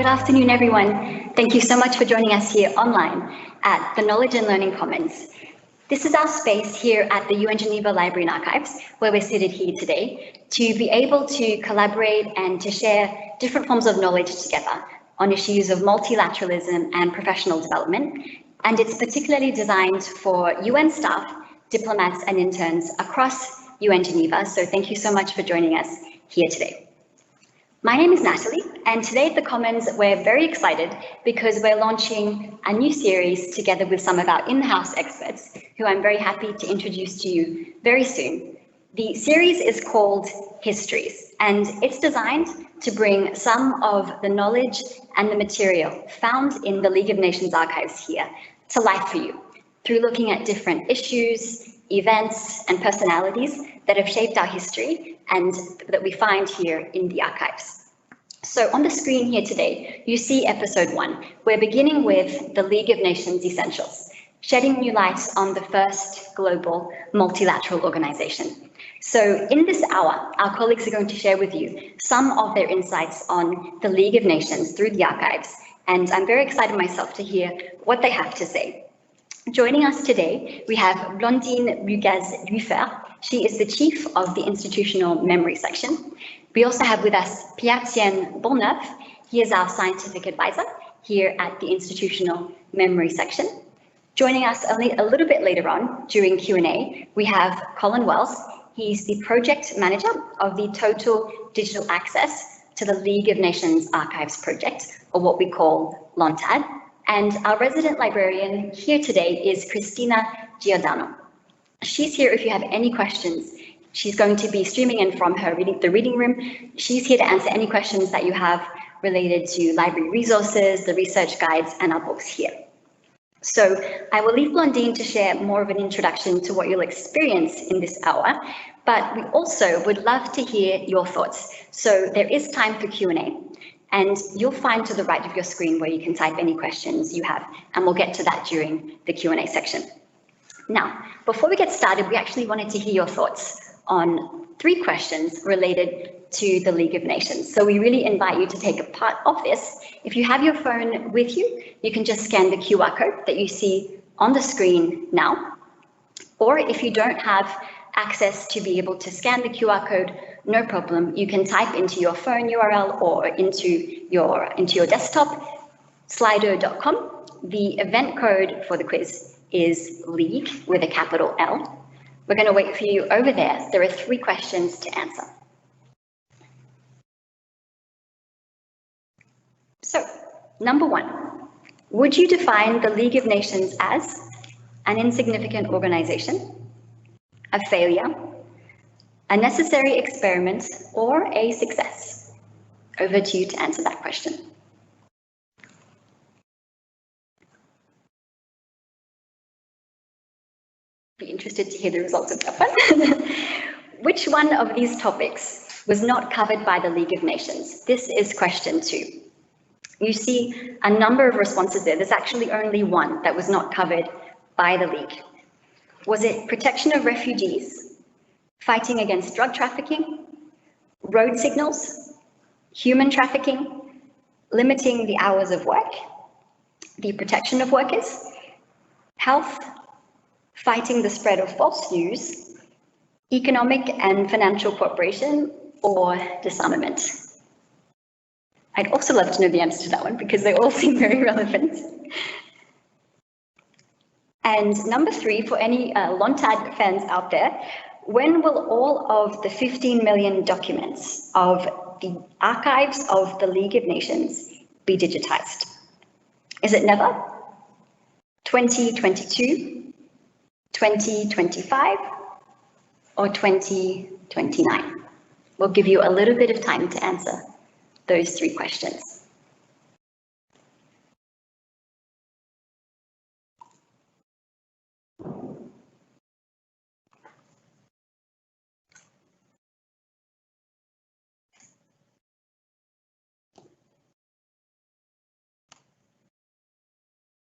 Good afternoon, everyone. Thank you so much for joining us here online at the Knowledge and Learning Commons. This is our space here at the UN Geneva Library and Archives, where we're seated here today, to be able to collaborate and to share different forms of knowledge together on issues of multilateralism and professional development. And it's particularly designed for UN staff, diplomats and interns across UN Geneva. So thank you so much for joining us here today. My name is Natalie, and today at the Commons, we're very excited because we're launching a new series together with some of our in-house experts, who I'm very happy to introduce to you very soon. The series is called HiStories, and it's designed to bring some of the knowledge and the material found in the League of Nations archives here to life for you, through looking at different issues, events, and personalities that have shaped our history and that we find here in the archives. So on the screen here today, you see episode 1. We're beginning with the League of Nations Essentials, shedding new light on the first global multilateral organization. So in this hour, our colleagues are going to share with you some of their insights on the League of Nations through the archives, and I'm very excited myself to hear what they have to say. Joining us today, we have Blandine Bugaz-Lufer. She is the chief of the Institutional Memory Section. We also have with us Pierre-Etienne Bonneuf. He is our scientific advisor here at the Institutional Memory Section. Joining us a little bit later on during Q&A, we have Colin Wells. He's the project manager of the Total Digital Access to the League of Nations Archives project, or what we call LONTAD. And our resident librarian here today is Cristina Giordano. She's here if you have any questions. She's going to be streaming in from the reading room. She's here to answer any questions that you have related to library resources, the research guides, and our books here. So I will leave Blandine to share more of an introduction to what you'll experience in this hour, but we also would love to hear your thoughts. So there is time for Q&A. And you'll find to the right of your screen where you can type any questions you have, and we'll get to that during the Q&A section. Now, before we get started, we actually wanted to hear your thoughts on 3 questions related to the League of Nations. So we really invite you to take a part of this. If you have your phone with you, you can just scan the QR code that you see on the screen now. Or if you don't have access to be able to scan the QR code, no problem. You can type into your phone URL or into your desktop, slido.com. The event code for the quiz is League with a capital L. We're going to wait for you over there. There are 3 questions to answer. So, number 1, would you define the League of Nations as an insignificant organization, a failure, a necessary experiment, or a success? Over to you to answer that question. Be interested to hear the results of that one. Which one of these topics was not covered by the League of Nations? This is question 2. You see a number of responses there. There's actually only one that was not covered by the League. Was it protection of refugees, fighting against drug trafficking, road signals, human trafficking, limiting the hours of work, the protection of workers, health, fighting the spread of false news, economic and financial cooperation, or disarmament? I'd also love to know the answer to that one because they all seem very relevant. And number 3, for any LONTAD fans out there, when will all of the 15 million documents of the archives of the League of Nations be digitized? Is it never? 2022, 2025, or 2029? We'll give you a little bit of time to answer those 3 questions.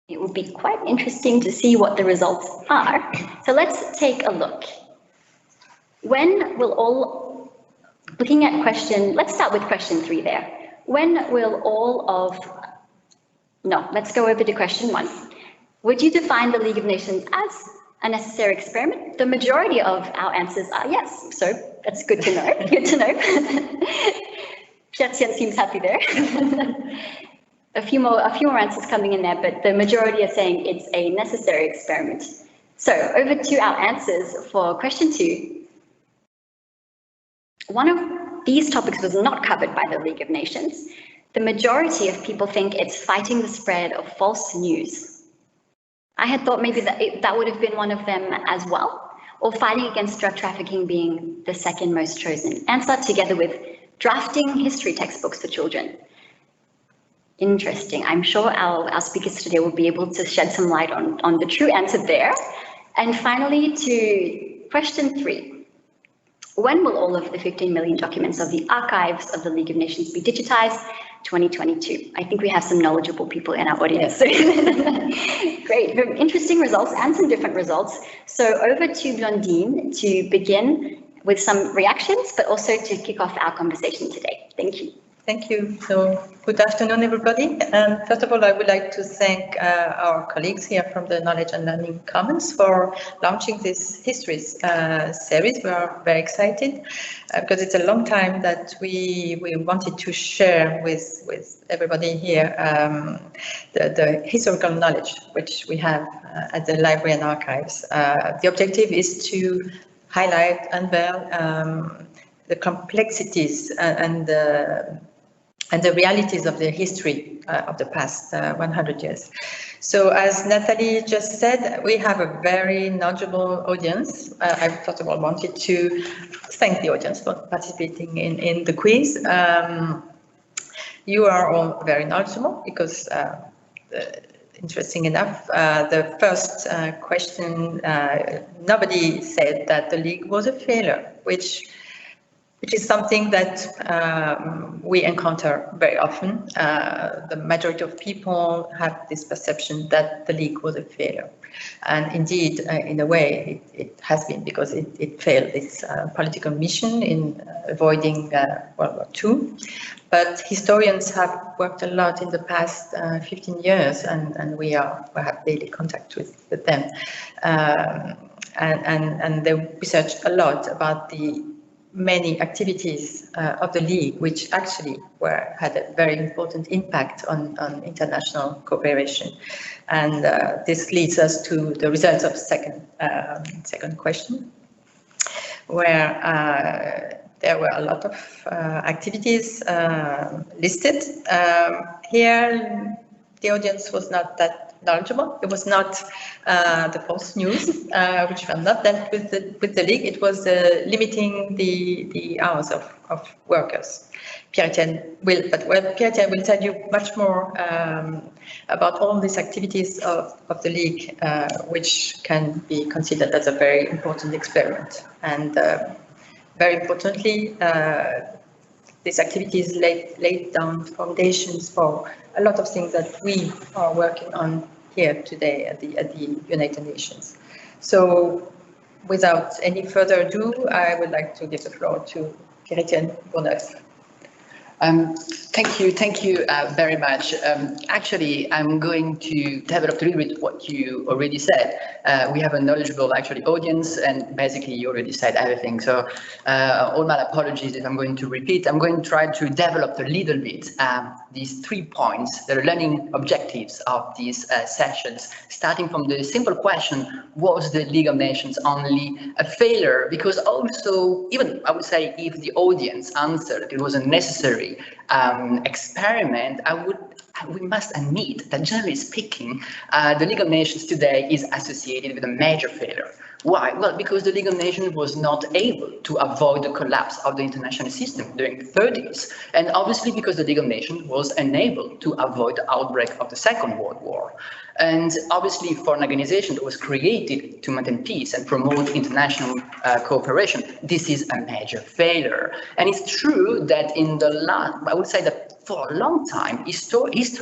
It will be quite interesting to see what the results are. So let's take a look. When will all, looking at question, let's start with question 3 there. When will all of, no, let's go over to question 1. Would you define the League of Nations as a necessary experiment? The majority of our answers are yes, so that's good to know. Good to know. Xian seems happy there. A few more answers coming in there, but the majority are saying it's a necessary experiment. So over to our answers for question 2. One of these topics was not covered by the League of Nations. The majority of people think it's fighting the spread of false news. I had thought maybe that would have been one of them as well, or fighting against drug trafficking being the second most chosen answer, together with drafting history textbooks for children. Interesting. I'm sure our speakers today will be able to shed some light on the true answer there. And finally, to question 3. When will all of the 15 million documents of the archives of the League of Nations be digitized? 2022. I think we have some knowledgeable people in our audience. Great, interesting results and some different results. So over to Blondine to begin with some reactions, but also to kick off our conversation today. Thank you. Thank you. So good afternoon, everybody. First of all, I would like to thank our colleagues here from the Knowledge and Learning Commons for launching this HiStories series. We are very excited because it's a long time that we wanted to share with everybody here the historical knowledge which we have at the Library and Archives. The objective is to highlight, unveil the complexities and the realities of the history of the past 100 years. So as Nathalie just said, we have a very knowledgeable audience. I first of all wanted to thank the audience for participating in the quiz. You are all very knowledgeable because, interesting enough, the first question, nobody said that the League was a failure, which is something that we encounter very often. The majority of people have this perception that the League was a failure. And indeed, in a way, it has been, because it failed its political mission in avoiding World War II. But historians have worked a lot in the past 15 years, and we have daily contact with them. And they research a lot about the many activities of the League, which actually had a very important impact on international cooperation. And this leads us to the results of second question, where there were a lot of activities listed. Here, the audience was not that knowledgeable. It was not the false news, which were not dealt with the League. It was limiting the hours of workers. Pierre-Etienne will tell you much more about all these activities of the League, which can be considered as a very important experiment. And very importantly, these activities laid down foundations for a lot of things that we are working on here today at the United Nations. So without any further ado, I would like to give the floor to Pierre-Etienne Bourneuf. Thank you very much. Actually, I'm going to develop a little bit what you already said. We have a knowledgeable audience, and basically you already said everything. So all my apologies if I'm going to repeat. I'm going to try to develop a little bit these 3 points, the learning objectives of these sessions, starting from the simple question, was the League of Nations only a failure? Because also, even I would say, if the audience answered it was a necessary experiment, we must admit that generally speaking, the League of Nations today is associated with a major failure. Why? Well, because the League of Nations was not able to avoid the collapse of the international system during the 30s. And obviously because the League of Nations was unable to avoid the outbreak of the Second World War. And obviously for an organization that was created to maintain peace and promote international cooperation, this is a major failure. And it's true that in the last, I would say that for a long time, historians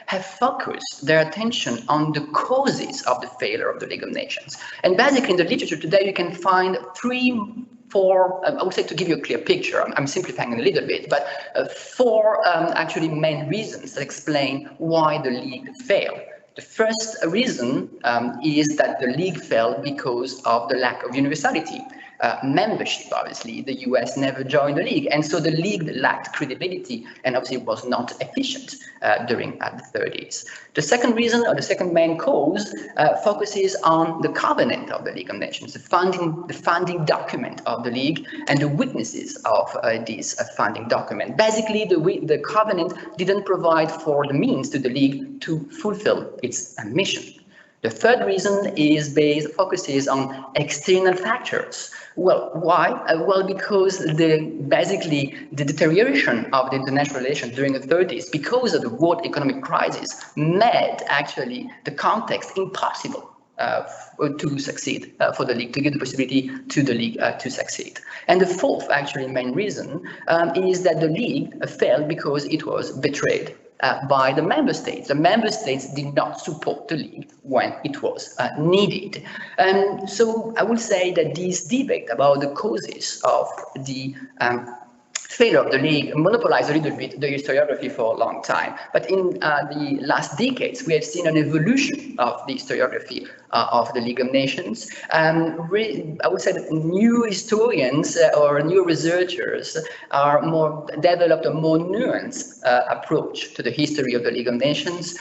have focused their attention on the causes of the failure of the League of Nations. And basically in the literature today, you can find 3 I would say, to give you a clear picture, I'm simplifying a little bit, but four actually main reasons that explain why the League failed. The first reason is that the League failed because of the lack of universality. Membership, obviously, the US never joined the League, and so the League lacked credibility and obviously was not efficient during the 30s. The second reason, or the second main cause, focuses on the covenant of the League of Nations, the founding document of the League, and the weaknesses of this founding document. Basically, the covenant didn't provide for the means to the League to fulfill its mission. The third reason focuses on external factors. Well, why? Well, because basically the deterioration of the international relations during the 30s, because of the world economic crisis, made actually the context impossible to succeed for the League, to give the possibility to the League to succeed. And the fourth, actually, main reason is that the League failed because it was betrayed by the member states. The member states did not support the League when it was needed. And so I would say that this debate about the causes of the failure of the League monopolized a little bit the historiography for a long time. But in the last decades, we have seen an evolution of the historiography of the League of Nations. I would say that new historians or new researchers are developed a more nuanced approach to the history of the League of Nations,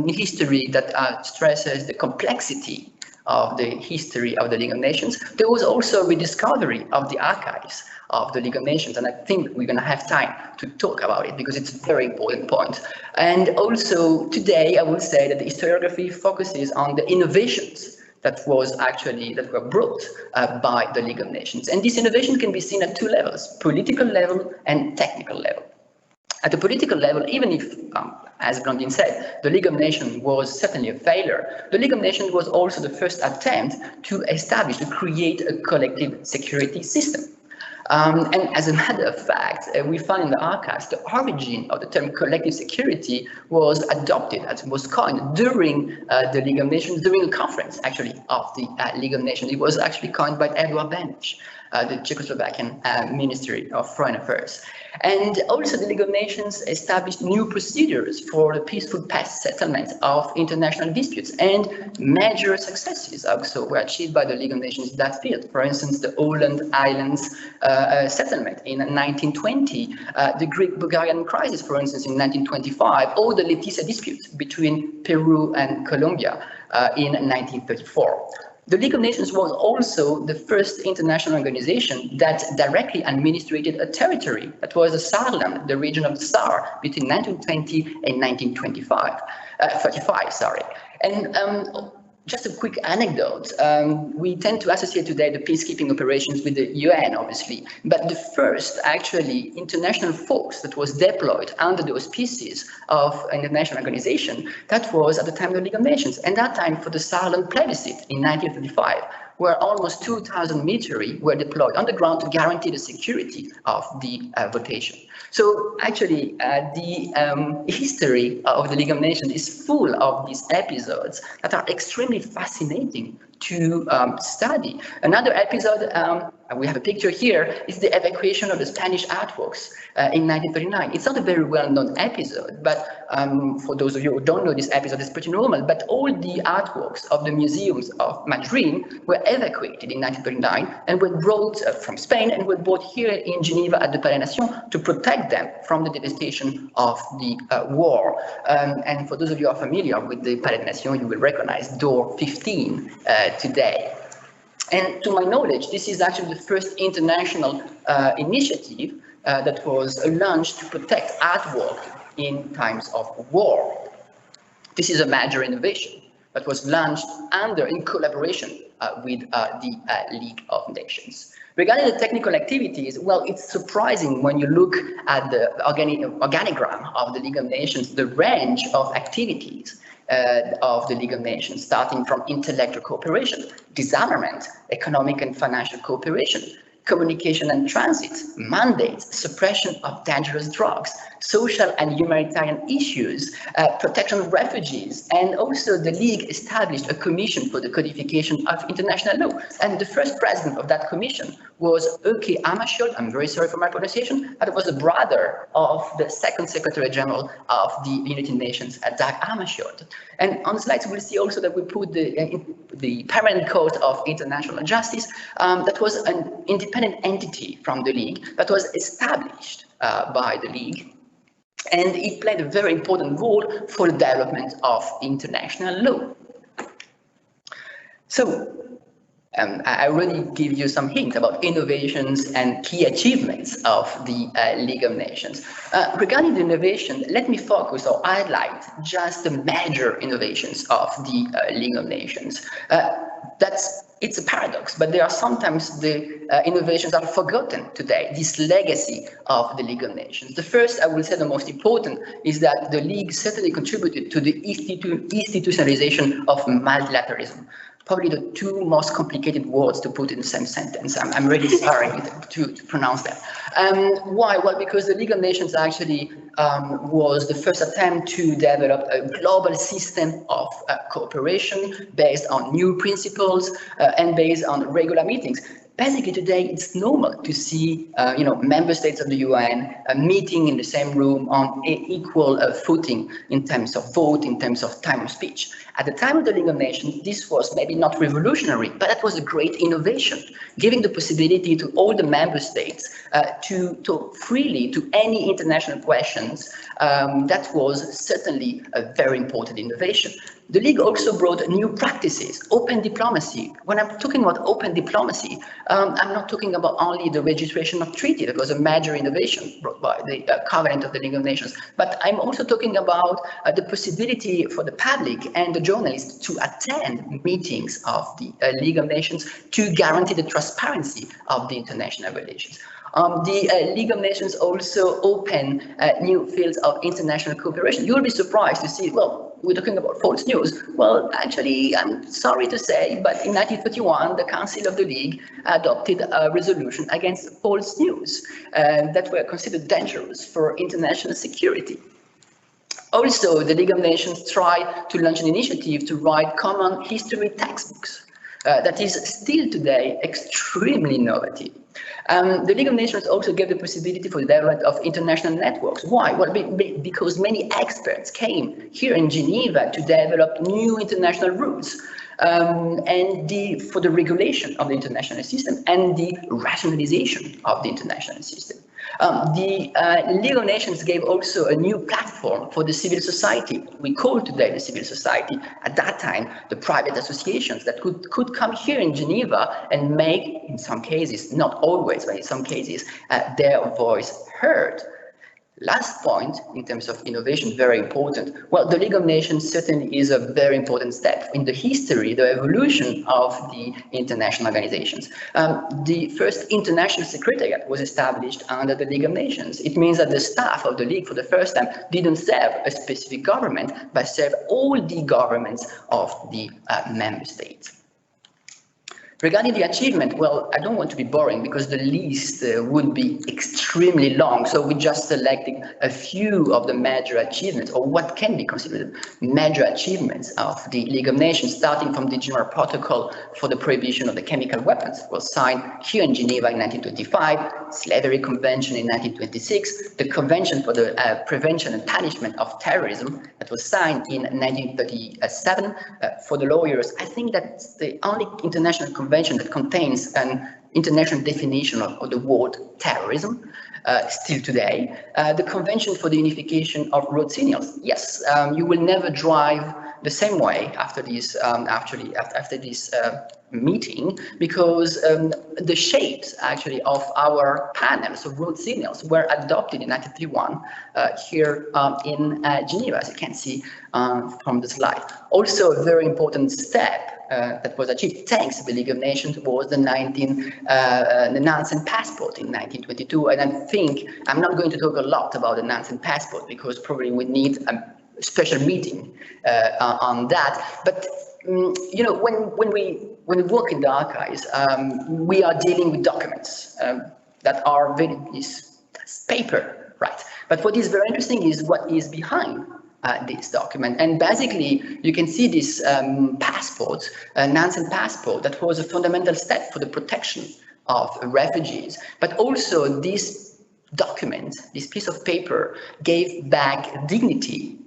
history that stresses the complexity of the history of the League of Nations. There was also a rediscovery of the archives of the League of Nations, and I think we're going to have time to talk about it because it's a very important point. And also today, I would say that the historiography focuses on the innovations that were brought by the League of Nations. And this innovation can be seen at two levels: political level and technical level. At the political level, even if, as Blandine said, the League of Nations was certainly a failure, the League of Nations was also the first attempt to create a collective security system. And as a matter of fact, we found in the archives the origin of the term collective security was adopted, as was coined during the League of Nations, during a conference actually of the League of Nations. It was actually coined by Edward Beneš, the Czechoslovakian Ministry of Foreign Affairs. And also the League of Nations established new procedures for the peaceful past settlement of international disputes, and major successes also were achieved by the League of Nations in that field. For instance, the Åland Islands settlement in 1920, the Greek-Bulgarian crisis, for instance, in 1925, or the Leticia dispute between Peru and Colombia in 1934. The League of Nations was also the first international organization that directly administered a territory that was the Saarland, the region of the Saar, between 1920 and 1935. And just a quick anecdote. We tend to associate today the peacekeeping operations with the UN, obviously, but the first actually international force that was deployed under the auspices of an international organization, that was at the time of the League of Nations, and that time for the Saarland plebiscite in 1935, where almost 2,000 military were deployed on the ground to guarantee the security of the votation. So actually, the history of the League of Nations is full of these episodes that are extremely fascinating to study. Another episode, we have a picture here, is the evacuation of the Spanish artworks in 1939. It's not a very well-known episode, but for those of you who don't know this episode, it's pretty normal. But all the artworks of the museums of Madrid were evacuated in 1939 and were brought from Spain and were brought here in Geneva at the Palais Nation to protect them from the devastation of the war. And for those of you who are familiar with the Palais Nation, you will recognize door 15 today. And to my knowledge, this is actually the first international initiative that was launched to protect artwork in times of war. This is a major innovation that was launched in collaboration with the League of Nations. Regarding the technical activities, well, it's surprising when you look at the organigram of the League of Nations, the range of activities of the League of Nations, starting from intellectual cooperation, disarmament, economic and financial cooperation, communication and transit, mandates, suppression of dangerous drugs, social and humanitarian issues, protection of refugees, and also the League established a commission for the codification of international law. And the first president of that commission was Öke Hammarskjöld. I'm very sorry for my pronunciation, but it was the brother of the second Secretary General of the United Nations, Dag Hammarskjöld. And on the slides, we'll see also that we put the Permanent Court of International Justice, that was an independent entity from the League, that was established by the League. And it played a very important role for the development of international law. So, I already give you some hints about innovations and key achievements of the League of Nations. Regarding the innovation, let me focus or highlight just the major innovations of the League of Nations. It's a paradox, but there are sometimes the innovations are forgotten today, this legacy of the League of Nations. The first, I will say the most important, is that the League certainly contributed to the institutionalization of multilateralism. Probably the two most complicated words to put in the same sentence. I'm really sorry to pronounce that. Why? Well, because the League of Nations actually was the first attempt to develop a global system of cooperation based on new principles and based on regular meetings. Basically, today it's normal to see, member states of the UN meeting in the same room on equal footing in terms of vote, in terms of time of speech. At the time of the League of Nations, this was maybe not revolutionary, but that was a great innovation, giving the possibility to all the member states to talk freely to any international questions. That was certainly a very important innovation. The League also brought new practices, open diplomacy. When I'm talking about open diplomacy, I'm not talking about only the registration of treaty. That was a major innovation brought by the Covenant of the League of Nations. But I'm also talking about the possibility for the public and the journalists to attend meetings of the League of Nations to guarantee the transparency of the international relations. The League of Nations also open new fields of international cooperation. You'll be surprised to see, well, we're talking about false news. Well, actually, I'm sorry to say, but in 1931, the Council of the League adopted a resolution against false news that were considered dangerous for international security. Also, the League of Nations tried to launch an initiative to write common history textbooks. That is still today extremely innovative. The League of Nations also gave the possibility for the development of international networks. Why? Well, because many experts came here in Geneva to develop new international rules for the regulation of the international system and the rationalization of the international system. The League of Nations gave also a new platform for the civil society. We call today the civil society, at that time, the private associations that could come here in Geneva and make, in some cases, not always, but in some cases, their voice heard. Last point, in terms of innovation, very important. Well, the League of Nations certainly is a very important step in the history, the evolution of the international organizations. The first international secretariat was established under the League of Nations. It means that the staff of the League, for the first time, didn't serve a specific government, but served all the governments of the member states. Regarding the achievement, well, I don't want to be boring because the list would be extremely long. So we just selected a few of the major achievements, or what can be considered major achievements of the League of Nations, starting from the General Protocol for the Prohibition of the Chemical Weapons, was signed here in Geneva in 1925, Slavery Convention in 1926, the Convention for the Prevention and Punishment of Terrorism that was signed in 1937. For the lawyers, I think that's the only international convention that contains an international definition of the word terrorism, still today. The Convention for the Unification of Road Signals. Yes, you will never drive the same way after this, after this meeting, because the shapes actually of our panels of road signals were adopted in 1931 here in Geneva, as you can see from the slide. Also, a very important step that was achieved thanks to the League of Nations was the Nansen Passport in 1922. And I think I'm not going to talk a lot about the Nansen Passport because probably we need a special meeting on that. But you know, when we when we work in the archives, we are dealing with documents that are that's paper, right? But what is very interesting is what is behind this document. And basically, you can see this passport, Nansen passport, that was a fundamental step for the protection of refugees. But also this document, this piece of paper, gave back dignity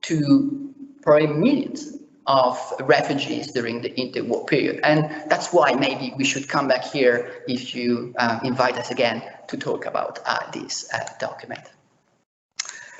to probably millions of refugees during the interwar period. And that's why maybe we should come back here if you invite us again to talk about this document.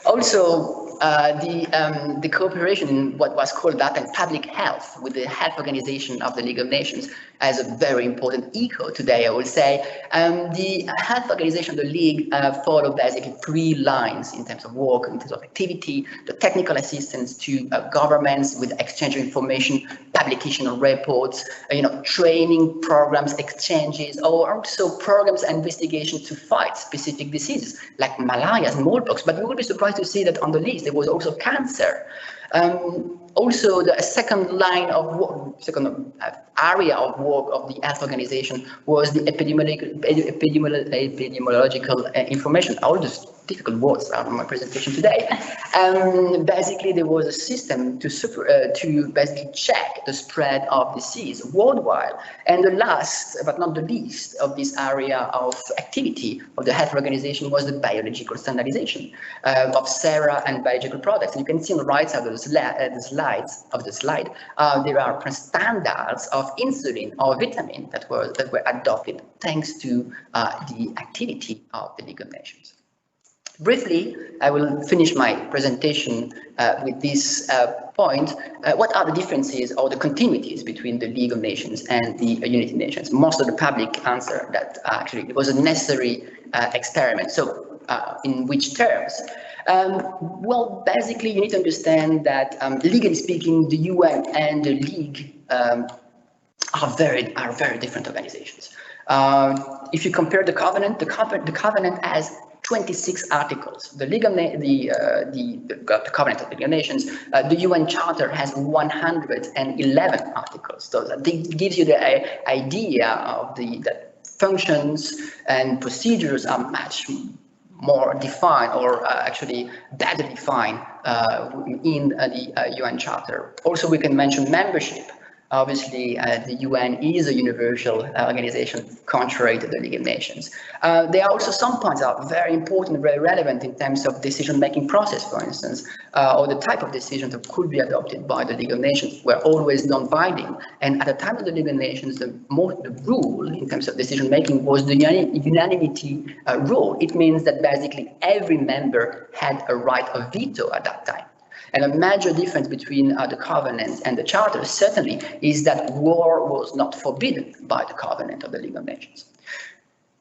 Also, the cooperation in what was called that and public health with the Health Organization of the League of Nations has a very important echo today, I would say. The Health Organization of the League followed basically 3 lines in terms of work, in terms of activity: the technical assistance to governments with exchange of information, publication of reports, training programs, exchanges, or also programs and investigations to fight specific diseases like malaria, smallpox. But you will be surprised to see that on the list there was also cancer. Also, the second line of work, second area of work of the Health Organization was the epidemiological information. All these difficult words are in my presentation today. Basically, there was a system to basically check the spread of disease worldwide. And the last, but not the least, of this area of activity of the Health Organization was the biological standardization of sera and biological products. And you can see on the right side of the slide, there are standards of insulin or vitamin that were adopted thanks to the activity of the League of Nations. Briefly, I will finish my presentation with this point. What are the differences or the continuities between the League of Nations and the United Nations? Most of the public answer that actually it was a necessary experiment. So in which terms? Well, basically, you need to understand that legally speaking, the UN and the League are very different organizations. If you compare the Covenant, the Covenant has 26 articles. The Covenant of the League of Nations, the UN Charter has 111 articles. So that gives you the idea of the functions and procedures are much more defined, or actually better defined in the UN Charter. Also, we can mention membership. Obviously, the UN is a universal organization, contrary to the League of Nations. There are also some points that are very important, very relevant in terms of decision-making process, for instance, or the type of decisions that could be adopted by the League of Nations were always non-binding. And at the time of the League of Nations, the rule in terms of decision-making was the unanimity rule. It means that basically every member had a right of veto at that time. And a major difference between the Covenant and the Charter certainly is that war was not forbidden by the Covenant of the League of Nations.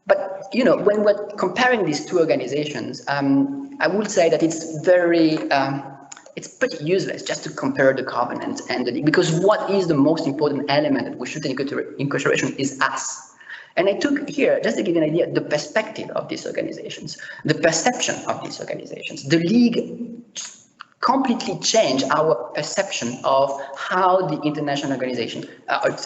But, when we're comparing these two organizations, I would say that it's pretty useless just to compare the Covenant and the League, because what is the most important element that we should take in consideration is us. And I took here, just to give you an idea, the perspective of these organizations, the perception of these organizations. The League completely change our perception of how the international organization,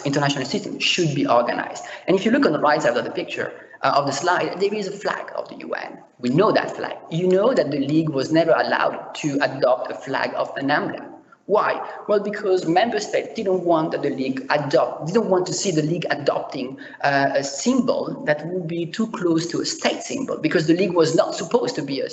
international system should be organized. And if you look on the right side of the picture of the slide, there is a flag of the UN. We know that flag. You know that the League was never allowed to adopt a flag of an emblem. Why? Well, because member states didn't want that the League didn't want to see the League adopting a symbol that would be too close to a state symbol, because the League was not supposed to be a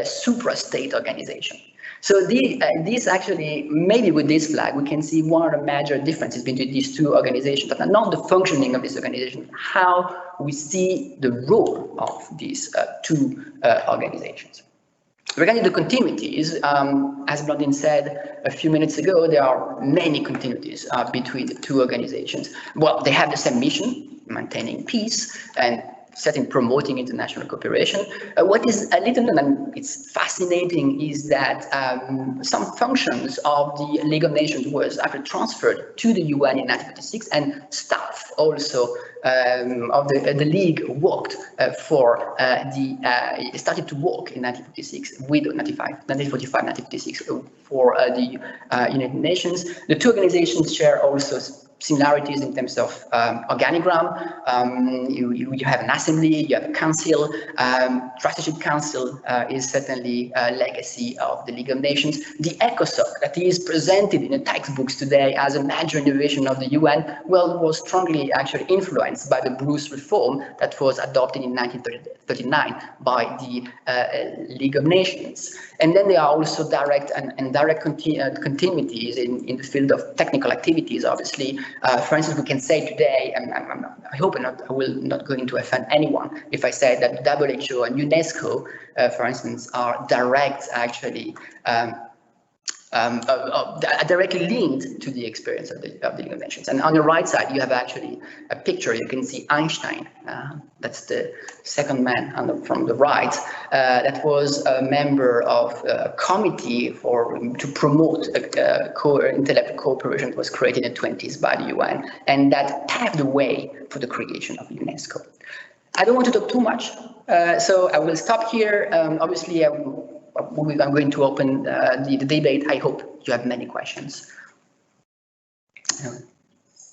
supra-state organization. So this actually, maybe with this flag, we can see one of the major differences between these two organizations, but not the functioning of this organization, how we see the role of these two organizations. Regarding the continuities, as Blondine said a few minutes ago, there are many continuities between the two organizations. Well, they have the same mission, maintaining peace, and certainly promoting international cooperation. What is a little known, and it's fascinating, is that some functions of the League of Nations was actually transferred to the UN in 1956, and staff also of the League worked started to work in 1956 with 1945, 1956 for the United Nations. The two organizations share also similarities in terms of organigram. You have an assembly, you have a council. Trusteeship council is certainly a legacy of the League of Nations. The ECOSOC that is presented in the textbooks today as a major innovation of the UN, well, was strongly actually influenced by the Bruce reform that was adopted in 1939 by the League of Nations. And then there are also direct and indirect continuities in the field of technical activities, obviously. For instance, we can say today, and I hope I will not going to offend anyone if I say that WHO and UNESCO, for instance, are direct actually directly linked to the experience of the League of Nations. And on the right side, you have actually a picture. You can see Einstein. That's the second man from the right. That was a member of a committee to promote intellectual cooperation that was created in the 20s by the UN, and that paved the way for the creation of UNESCO. I don't want to talk too much, so I will stop here. Obviously, I'm going to open the debate. I hope you have many questions.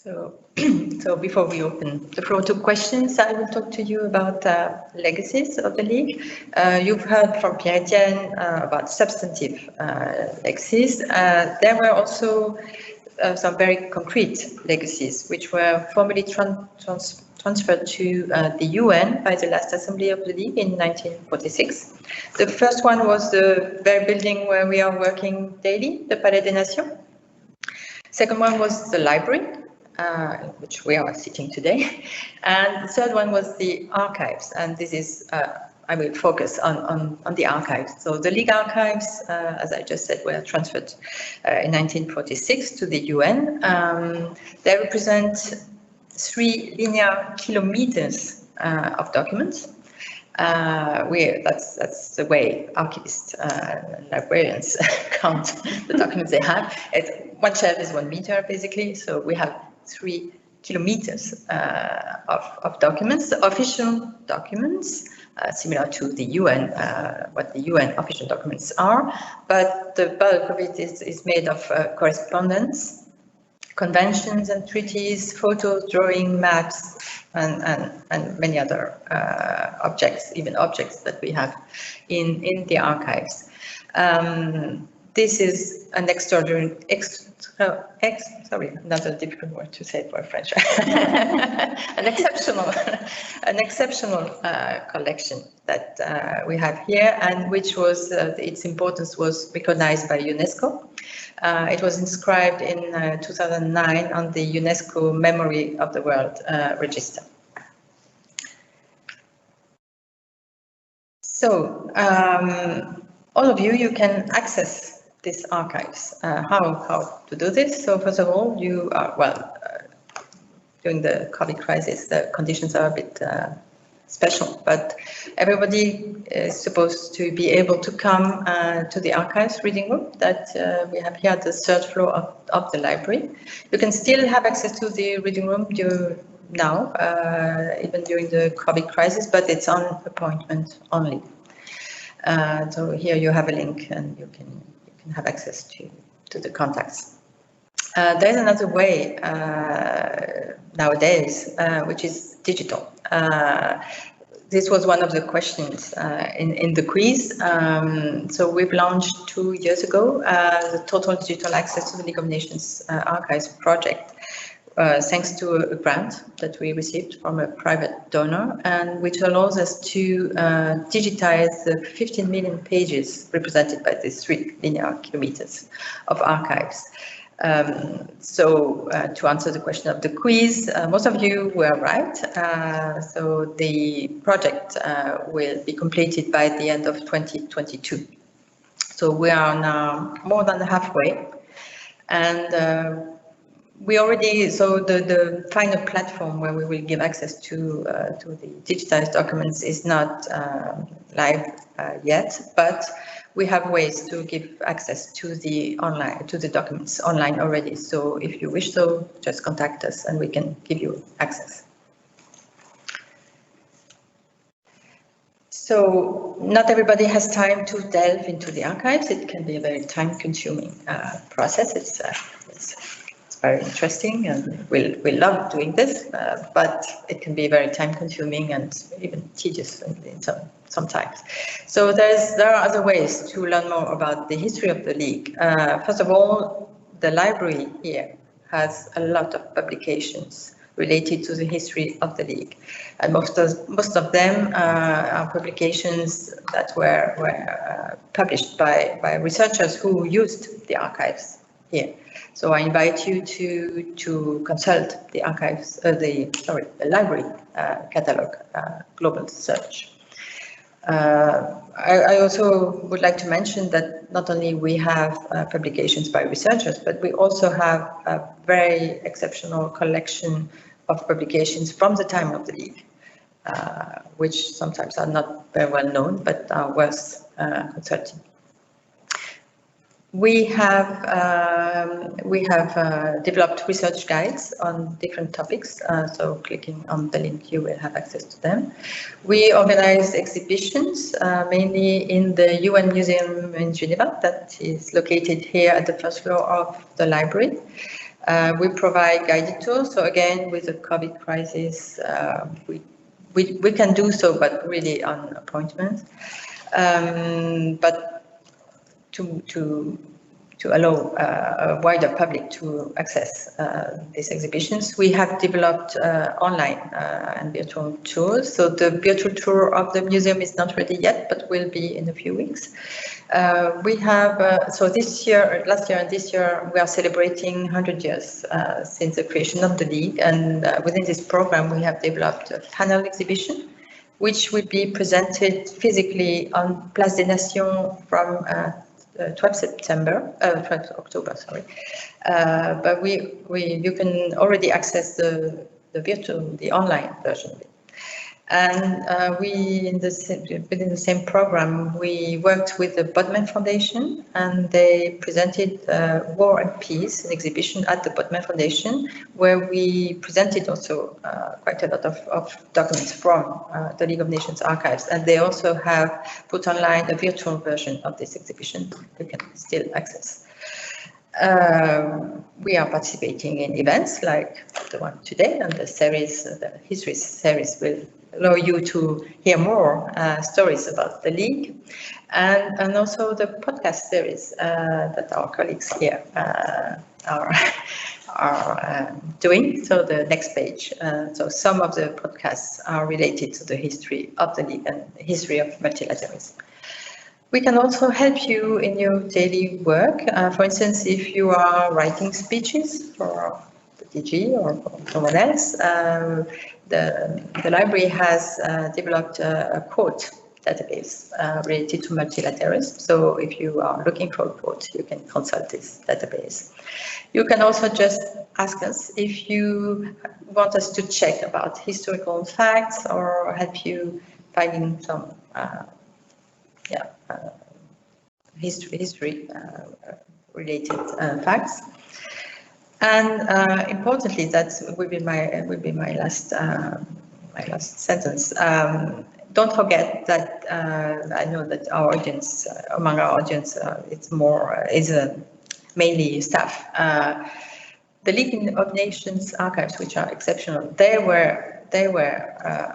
So before we open the floor to questions, I will talk to you about legacies of the League. You've heard from Pierre-Etienne about substantive legacies. There were also some very concrete legacies, which were formally transferred to the UN by the last Assembly of the League in 1946. The first one was the very building where we are working daily, the Palais des Nations. Second one was the library, which we are sitting today. And the third one was the archives. And this is, I will focus on the archives. So the League archives, as I just said, were transferred in 1946 to the UN. They represent 3 linear kilometers of documents. That's the way archivists, librarians count the documents they have. One shelf is 1 meter, basically. So we have 3 kilometers of documents, official documents, similar to the UN, what the UN official documents are. But the bulk of it is made of correspondence, conventions and treaties, photos, drawing, maps, and many other objects, even objects that we have in the archives. This is an another difficult word to say for a French. an exceptional collection that we have here, and which was its importance was recognized by UNESCO. It was inscribed in 2009 on the UNESCO Memory of the World Register. So, all of you can access these archives. How to do this? So first of all, you are, during the COVID crisis, the conditions are a bit special, but everybody is supposed to be able to come to the archives reading room that we have here at the third floor of the library. You can still have access to the reading room now, even during the COVID crisis, but it's on appointment only. So here you have a link and you can have access to the contacts. There's another way nowadays, which is digital. This was one of the questions in the quiz. So we've launched 2 years ago the Total Digital Access to the League of Nations Archives project, thanks to a grant that we received from a private donor, and which allows us to digitize the 15 million pages represented by these 3 linear kilometers of archives. So to answer the question of the quiz, most of you were right. So the project will be completed by the end of 2022. So we are now more than halfway, and we already, so the final platform where we will give access to the digitized documents is not live yet, but we have ways to give access to the documents online already. So if you wish so, just contact us and we can give you access. So not everybody has time to delve into the archives. It can be a very time-consuming process. It's very interesting, and we love doing this, but it can be very time consuming and even tedious in sometimes. So there are other ways to learn more about the history of the League. First of all, the library here has a lot of publications related to the history of the League, and most of them are publications that were published by researchers who used the archives here. So I invite you to consult the archives, the library catalog, global search. I also would like to mention that not only we have publications by researchers, but we also have a very exceptional collection of publications from the time of the League, which sometimes are not very well known, but are worth consulting. We have developed research guides on different topics, so clicking on the link you will have access to them. We organize exhibitions, mainly in the UN Museum in Geneva, that is located here at the first floor of the library. We provide guided tours, so again, with the COVID crisis, we can do so, but really on appointment. But to allow a wider public to access these exhibitions, we have developed online and virtual tours. So the virtual tour of the museum is not ready yet, but will be in a few weeks. We have, so this year, last year and this year, we are celebrating 100 years since the creation of the League. And within this program, we have developed a panel exhibition, which will be presented physically on Place des Nations from 12th October, sorry. But you can already access the online version of it. And within the same program, we worked with the Bodman Foundation, and they presented War and Peace, an exhibition at the Bodman Foundation, where we presented also quite a lot of documents from the League of Nations archives. And they also have put online a virtual version of this exhibition you can still access. We are participating in events like the one today, and the series, the HiStories series, will allow you to hear more stories about the League, and also the podcast series that our colleagues here are doing. So the next page. So some of the podcasts are related to the history of the League and the history of multilateralism. We can also help you in your daily work. For instance, if you are writing speeches for the DG or for someone else, the library has developed a quote database related to multilateralism. So if you are looking for a quote, you can consult this database. You can also just ask us if you want us to check about historical facts or help you finding some history related facts. And importantly, that will be my last sentence. Don't forget that I know that our audience, among our audience, it's more mainly staff. The League of Nations archives, which are exceptional, they were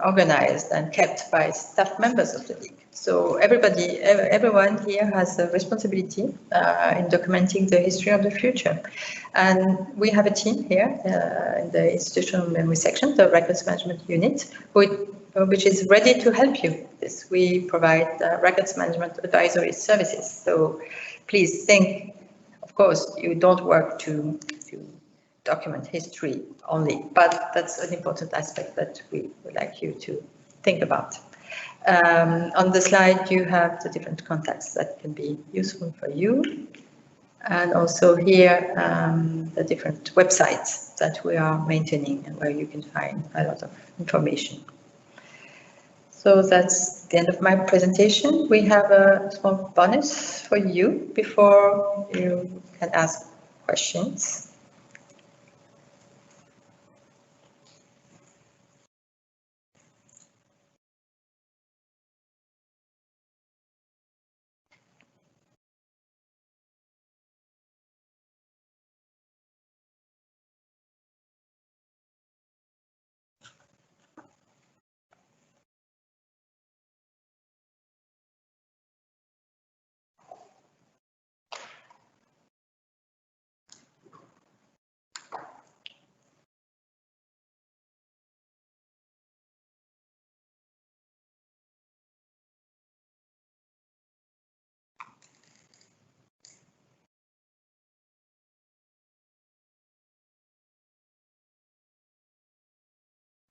organized and kept by staff members of the League. So everyone here has a responsibility in documenting the history of the future. And we have a team here in the institutional memory section, the records management unit, which is ready to help you with this. We provide records management advisory services. So please think, of course, you don't work to document history only, but that's an important aspect that we would like you to think about. On the slide, you have the different contacts that can be useful for you. And also here, the different websites that we are maintaining and where you can find a lot of information. So that's the end of my presentation. We have a small bonus for you before you can ask questions.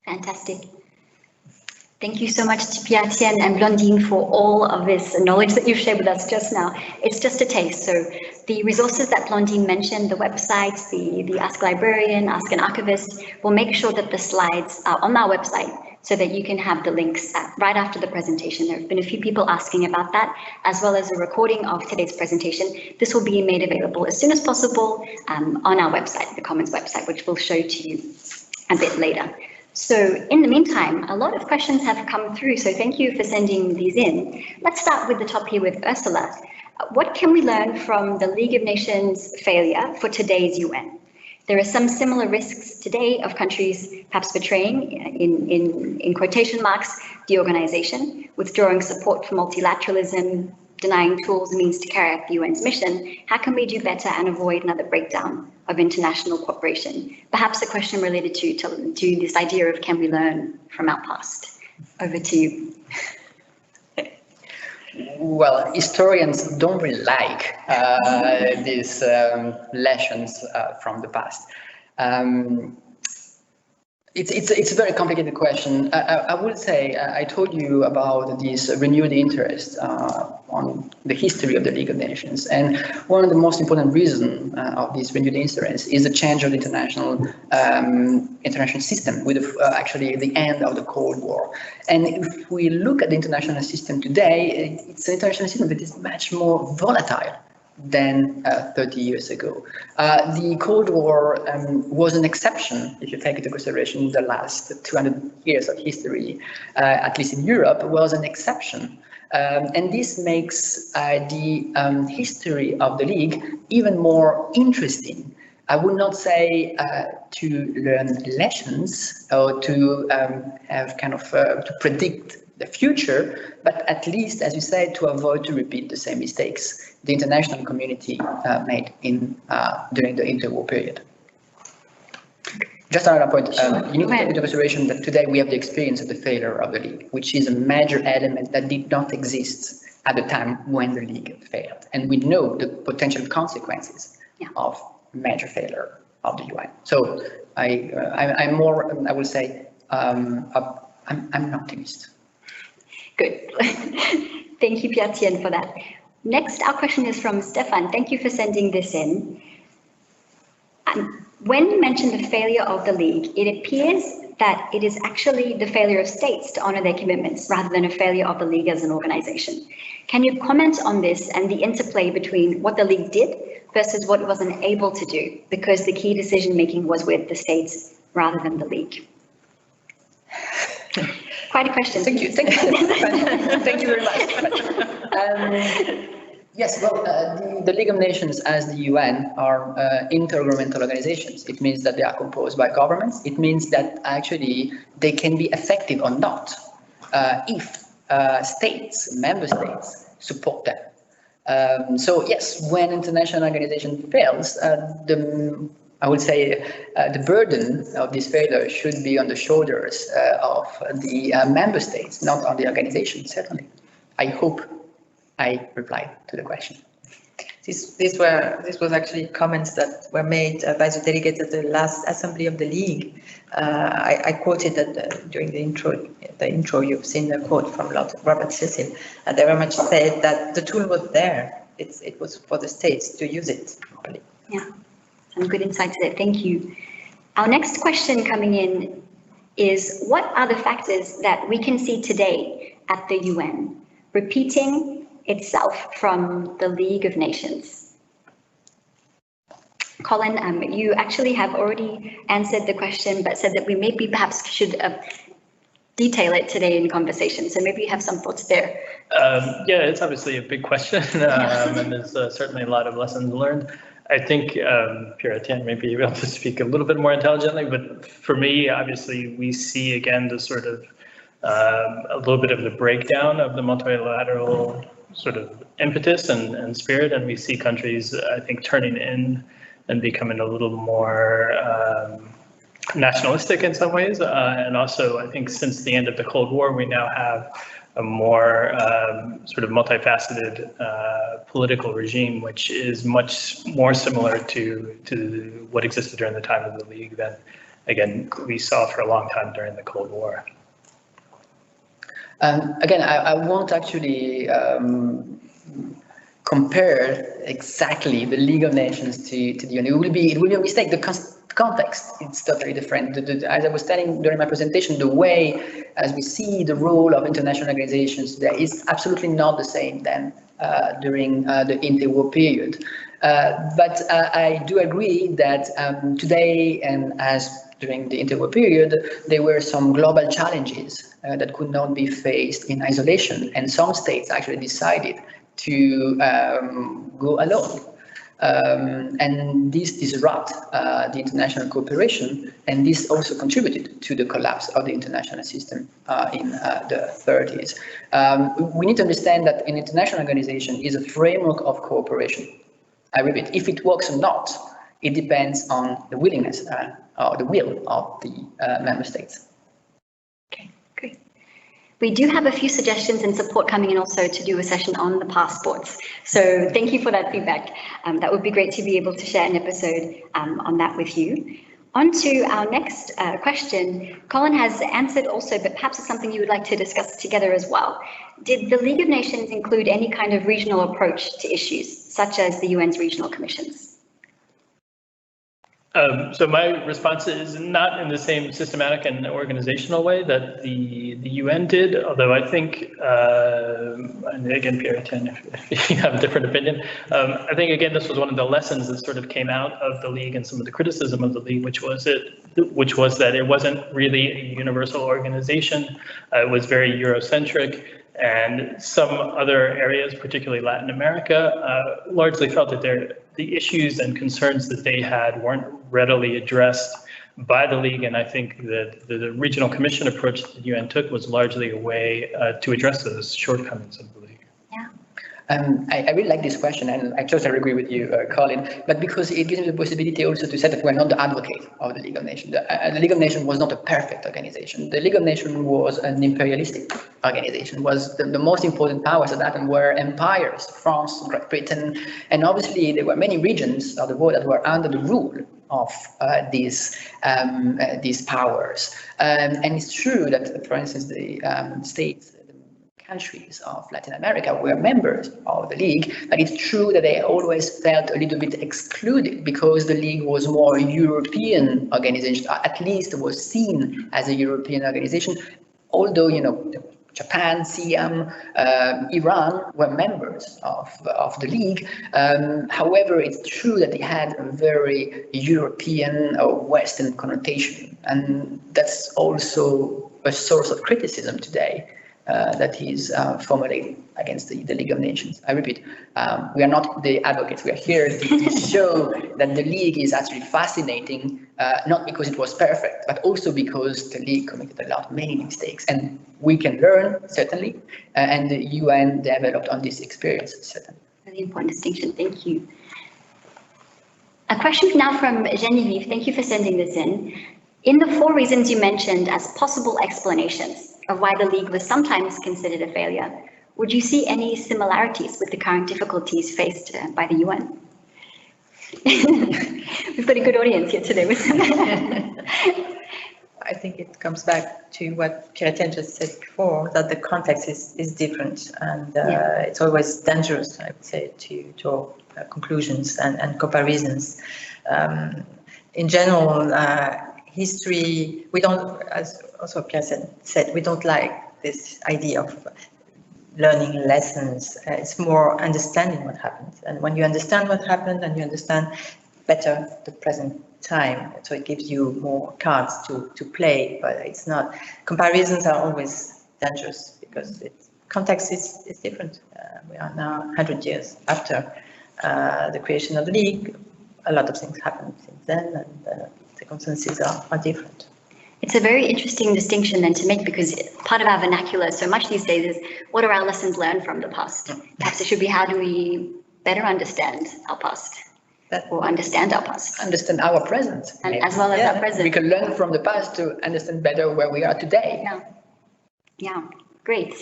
Fantastic. Thank you so much to Pierre-Etienne and Blondine for all of this knowledge that you've shared with us just now. It's just a taste. So the resources that Blondine mentioned, the websites, the Ask Librarian, Ask an Archivist, we'll make sure that the slides are on our website so that you can have the links right after the presentation. There have been a few people asking about that, as well as a recording of today's presentation. This will be made available as soon as possible on our website, the Commons website, which we'll show to you a bit later. So in the meantime, a lot of questions have come through, so thank you for sending these in. Let's start with the top here with Ursula. What can we learn from the League of Nations failure for today's UN? There are some similar risks today of countries perhaps betraying, in quotation marks, the organization, withdrawing support for multilateralism, denying tools and means to carry out the UN's mission. How can we do better and avoid another breakdown of international cooperation? Perhaps a question related to this idea of can we learn from our past? Over to you. Well, historians don't really like these lessons from the past. It's a very complicated question. I would say I told you about this renewed interest on the history of the League of Nations, and one of the most important reasons of this renewed interest is the change of the international system with actually the end of the Cold War. And if we look at the international system today, it's an international system that is much more volatile than 30 years ago. The Cold War was an exception, if you take into consideration the last 200 years of history, at least in Europe, was an exception. And this makes the history of the League even more interesting. I would not say to learn lessons or to have kind of to predict the future, but at least, as you said, to avoid to repeat the same mistakes the international community made during the interwar period. Just another point, you need to take into consideration that today we have the experience of the failure of the League, which is a major element that did not exist at the time when the League failed. And we know the potential consequences of major failure of the UN. So I'm more, I would say, I'm an optimist. Good. Thank you, Pierre-Etienne, for that. Next, our question is from Stefan. Thank you for sending this in. When you mention the failure of the League, it appears that it is actually the failure of states to honor their commitments rather than a failure of the League as an organization. Can you comment on this and the interplay between what the League did versus what it wasn't able to do, because the key decision-making was with the states rather than the League? Quite a question. Thank you. Thank you. Thank you very much. Yes, well, the League of Nations, as the UN, are intergovernmental organizations. It means that they are composed by governments. It means that actually they can be effective or not if states, member states, support them. So yes, when international organization fails, I would say the burden of this failure should be on the shoulders of the member states, not on the organization, certainly. I hope I replied to the question. This was actually comments that were made by the delegates at the last assembly of the League. I quoted that during the intro you've seen a quote from Lord Robert Cecil. They very much said that the tool was there. It was for the states to use it properly. Yeah, some good insights there. Thank you. Our next question coming in is, what are the factors that we can see today at the UN repeating itself from the League of Nations? Colin, you actually have already answered the question, but said that we maybe perhaps should detail it today in conversation. So maybe you have some thoughts there. Yeah, it's obviously a big question, and there's certainly a lot of lessons learned. I think Pierre-Etienne may be able to speak a little bit more intelligently, but for me, obviously, we see again the sort of a little bit of the breakdown of the multilateral sort of impetus and spirit, and we see countries, I think, turning in and becoming a little more nationalistic in some ways. And also, I think since the end of the Cold War, we now have a more sort of multifaceted political regime, which is much more similar to what existed during the time of the League than again, we saw for a long time during the Cold War. Again, I won't actually compare exactly the League of Nations to the UN. It will be a mistake. The context, it's totally different. As I was telling during my presentation, the way as we see the role of international organizations today is absolutely not the same than during the interwar period. But I do agree that today, and as during the interwar period, there were some global challenges that could not be faced in isolation, and some states actually decided to go alone. And this disrupted the international cooperation, and this also contributed to the collapse of the international system in the 30s. We need to understand that an international organization is a framework of cooperation. I repeat, if it works or not, it depends on the willingness or the will of the member states. Okay, great. We do have a few suggestions and support coming in also to do a session on the passports. So thank you for that feedback. That would be great to be able to share an episode on that with you. On to our next question. Colin has answered also, but perhaps it's something you would like to discuss together as well. Did the League of Nations include any kind of regional approach to issues, such as the UN's regional commissions? So my response is not in the same systematic and organizational way that the UN did, although I think, and again, Pierre-Etienne, if you have a different opinion, I think, again, this was one of the lessons that sort of came out of the League and some of the criticism of the League, which was that it wasn't really a universal organization. It was very Eurocentric. And some other areas, particularly Latin America, largely felt that the issues and concerns that they had weren't readily addressed by the League. And I think that the regional commission approach that the UN took was largely a way to address those shortcomings of the League. Yeah. I really like this question, and I totally agree with you, Colin, but because it gives me the possibility also to say that we're not the advocate of the League of Nations. The League of Nations was not a perfect organization. The League of Nations was an imperialistic organization, was the most important powers at that time were empires, France, Great Britain, and obviously there were many regions of the world that were under the rule of these powers. And it's true that, for instance, the states, countries of Latin America were members of the League, but it's true that they always felt a little bit excluded because the League was more a European organization, at least it was seen as a European organization, although, you know, Japan, Siam, Iran were members of the League. However, it's true that they had a very European or Western connotation, and that's also a source of criticism today. That is formulated against the League of Nations. I repeat, we are not the advocates. We are here to show that the League is actually fascinating, not because it was perfect, but also because the League committed many mistakes. And we can learn, certainly, and the UN developed on this experience, certainly. Really important distinction, thank you. A question now from Genevieve, thank you for sending this in. In the 4 reasons you mentioned as possible explanations of why the League was sometimes considered a failure, would you see any similarities with the current difficulties faced by the UN? We've got a good audience here today. I think it comes back to what Pierre-Etienne just said before, that the context is different, and it's always dangerous, I would say, to draw conclusions and comparisons. In general, history, we don't, as also Pierre said, we don't like this idea of learning lessons. It's more understanding what happened. And when you understand what happened and you understand better the present time, so it gives you more cards to play, but it's not, comparisons are always dangerous because context is different. We are now 100 years after the creation of the League. A lot of things happened since then, and circumstances are different. It's a very interesting distinction then to make, because part of our vernacular so much these days is what are our lessons learned from the past? Perhaps it should be how do we better understand our past or understand our past? Understand our present. And as well as our present. We can learn from the past to understand better where we are today. Yeah, great.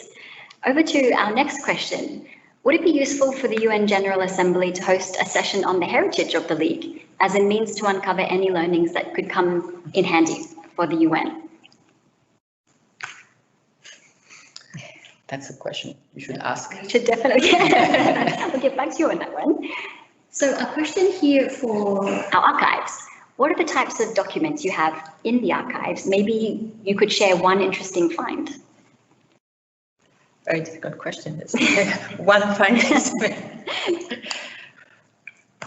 Over to our next question. Would it be useful for the UN General Assembly to host a session on the heritage of the League as a means to uncover any learnings that could come in handy for the UN? That's a question you should ask. You should definitely. We'll get back to you on that one. So a question here for our archives. What are the types of documents you have in the archives? Maybe you could share one interesting find. Very difficult question. One find is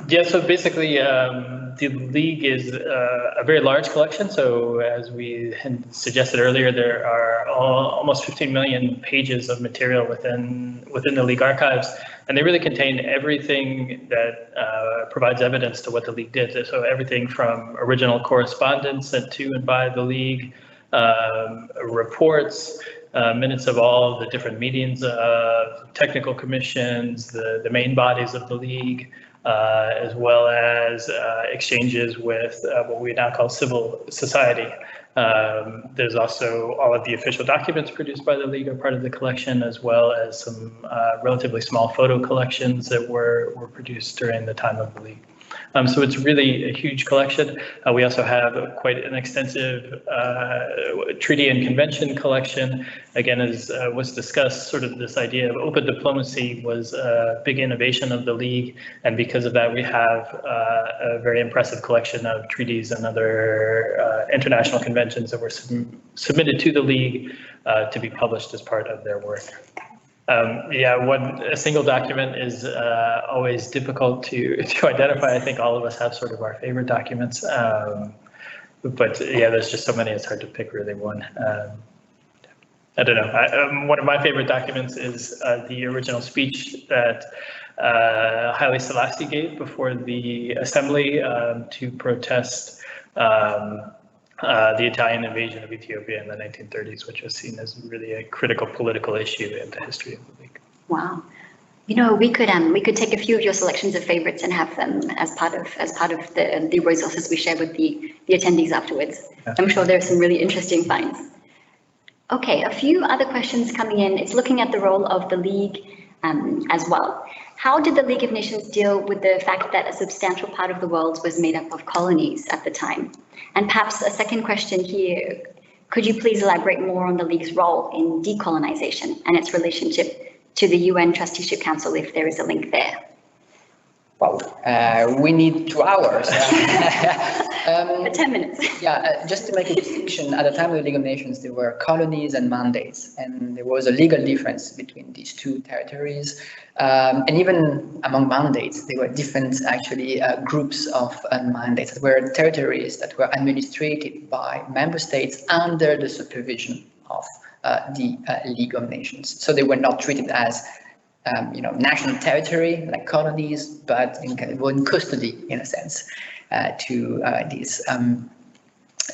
Yeah, so basically, the League is a very large collection. So as we had suggested earlier, there are almost 15 million pages of material within the League archives, and they really contain everything that provides evidence to what the League did. So everything from original correspondence sent to and by the League, reports, minutes of all the different meetings of technical commissions, the main bodies of the League, as well as exchanges with what we now call civil society. There's also all of the official documents produced by the League are part of the collection, as well as some relatively small photo collections that were produced during the time of the League. So it's really a huge collection. We also have quite an extensive treaty and convention collection. Again, as was discussed, sort of this idea of open diplomacy was a big innovation of the League. And because of that, we have a very impressive collection of treaties and other international conventions that were submitted to the League to be published as part of their work. A single document is always difficult to identify. I think all of us have sort of our favorite documents, but yeah, there's just so many, it's hard to pick really one. I don't know. One of my favorite documents is the original speech that Haile Selassie gave before the assembly to protest the Italian invasion of Ethiopia in the 1930s, which was seen as really a critical political issue in the history of the League. Wow. You know, we could take a few of your selections of favorites and have them as part of the resources we share with the attendees afterwards. Yeah. I'm sure there are some really interesting finds. Okay, a few other questions coming in. It's looking at the role of the League as well. How did the League of Nations deal with the fact that a substantial part of the world was made up of colonies at the time? And perhaps a second question here, could you please elaborate more on the League's role in decolonization and its relationship to the UN Trusteeship Council, if there is a link there? Well, we need 2 hours. 10 minutes. Yeah, just to make a distinction, at the time of the League of Nations, there were colonies and mandates, and there was a legal difference between these two territories. And even among mandates, there were different, actually, groups of mandates. There were territories that were administered by member states under the supervision of the League of Nations. So they were not treated as national territory like colonies, but in custody, in a sense, to these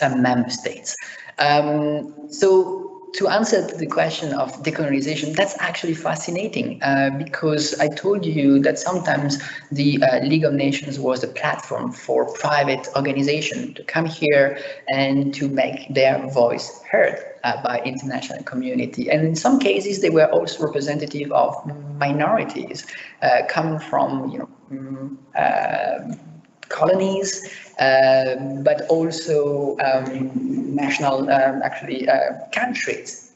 member states. So to answer the question of decolonization, that's actually fascinating because I told you that sometimes the League of Nations was a platform for private organizations to come here and to make their voice heard by international community. And in some cases, they were also representative of minorities coming from, colonies, but also national, countries.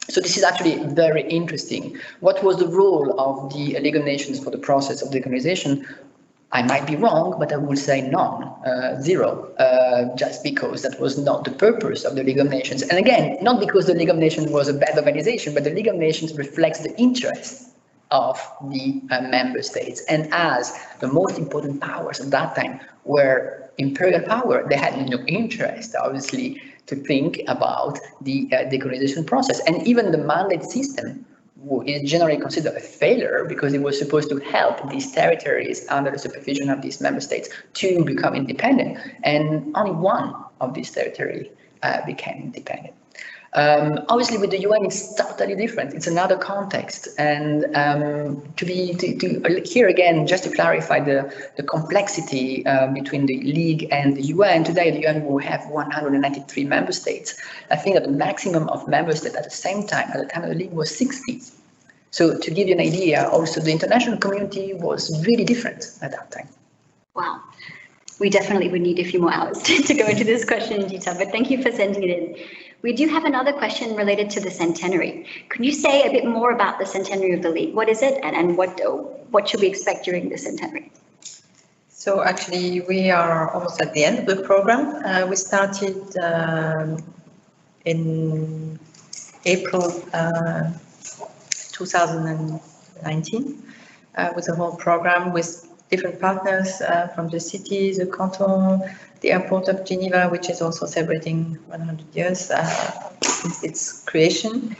So this is actually very interesting. What was the role of the League of Nations for the process of decolonization? I might be wrong, but I will say none, zero, just because that was not the purpose of the League of Nations. And again, not because the League of Nations was a bad organization, but the League of Nations reflects the interests of the member states. And as the most important powers at that time were imperial power, they had no interest, obviously, to think about the decolonization process. And even the mandate system is generally considered a failure because it was supposed to help these territories under the supervision of these member states to become independent. And only one of these territories became independent. Obviously, with the UN, it's totally different. It's another context. And here again, just to clarify the complexity between the League and the UN, today the UN will have 193 member states. I think that the maximum of member states at the same time, at the time of the League, was 60. So to give you an idea, also the international community was really different at that time. Wow. We definitely would need a few more hours to go into this question in detail, but thank you for sending it in. We do have another question related to the centenary. Could you say a bit more about the centenary of the League? What is it, and what should we expect during the centenary? So actually, we are almost at the end of the program. We started in April 2019 with a whole program with different partners from the city, the canton, the airport of Geneva, which is also celebrating 100 years since its creation.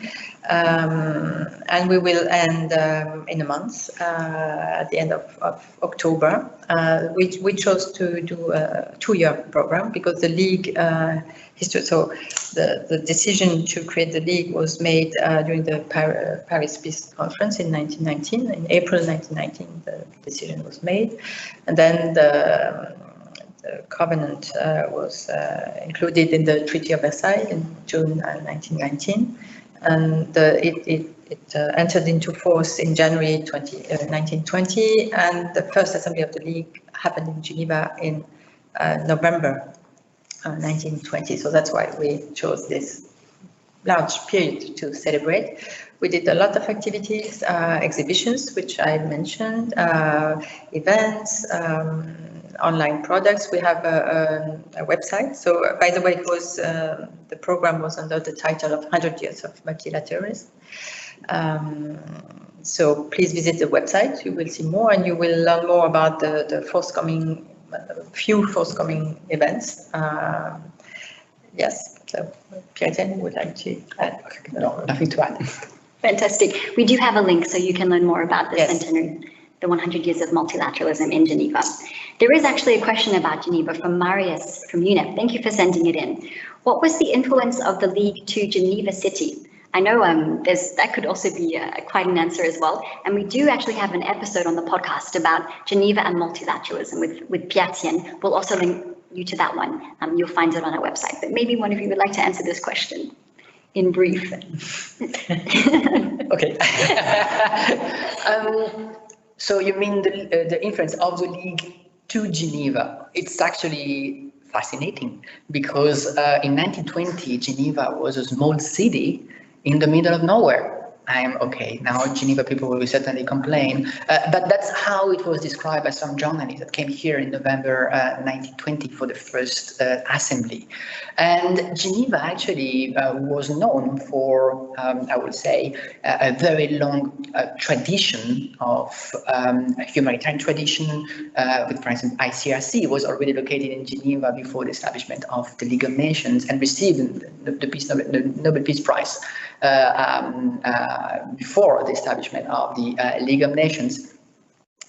And we will end in a month, at the end of October. We chose to do a 2-year program because the League history, so the decision to create the League was made during the Paris Peace Conference in 1919. In April 1919, the decision was made. And then the covenant was included in the Treaty of Versailles in June 1919. And it entered into force in January 1920, and the first assembly of the League happened in Geneva in November 1920. So that's why we chose this large period to celebrate. We did a lot of activities, exhibitions, which I mentioned, events, online products. We have a website. So, by the way, it was the program was under the title of 100 Years of Multilateralism. So please visit the website. You will see more, and you will learn more about the few forthcoming events. Yes. So, Pierre-Etienne, would like to add? No, nothing to add. Fantastic. We do have a link so you can learn more about the centenary, the 100 years of multilateralism in Geneva. There is actually a question about Geneva from Marius from UNEP. Thank you for sending it in. What was the influence of the League to Geneva City? I know that could also be quite an answer as well. And we do actually have an episode on the podcast about Geneva and multilateralism with Pierre-Etienne. We'll also link you to that one. You'll find it on our website. But maybe one of you would like to answer this question in brief. Okay. So you mean the influence of the League to Geneva? It's actually fascinating because in 1920, Geneva was a small city in the middle of nowhere. Now Geneva people will certainly complain, but that's how it was described by some journalists that came here in November 1920 for the first assembly. And Geneva actually was known for, I would say, a very long tradition of humanitarian tradition. With, for instance, ICRC was already located in Geneva before the establishment of the League of Nations and received the Nobel Peace Prize before the establishment of the League of Nations.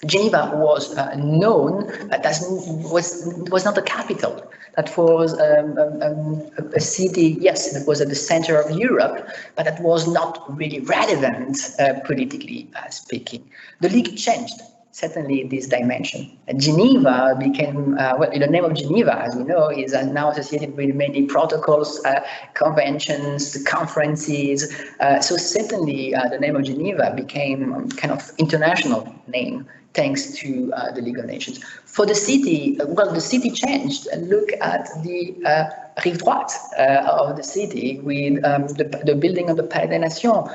Geneva was known as was not a capital. That was a city, yes, it was at the center of Europe, but that was not really relevant politically speaking. The League changed certainly this dimension. Geneva became, the name of Geneva, as we know, is now associated with many protocols, conventions, conferences. So certainly the name of Geneva became kind of international name thanks to the League of Nations. For the city, the city changed. Look at the rive droite of the city with the building of the Palais des Nations,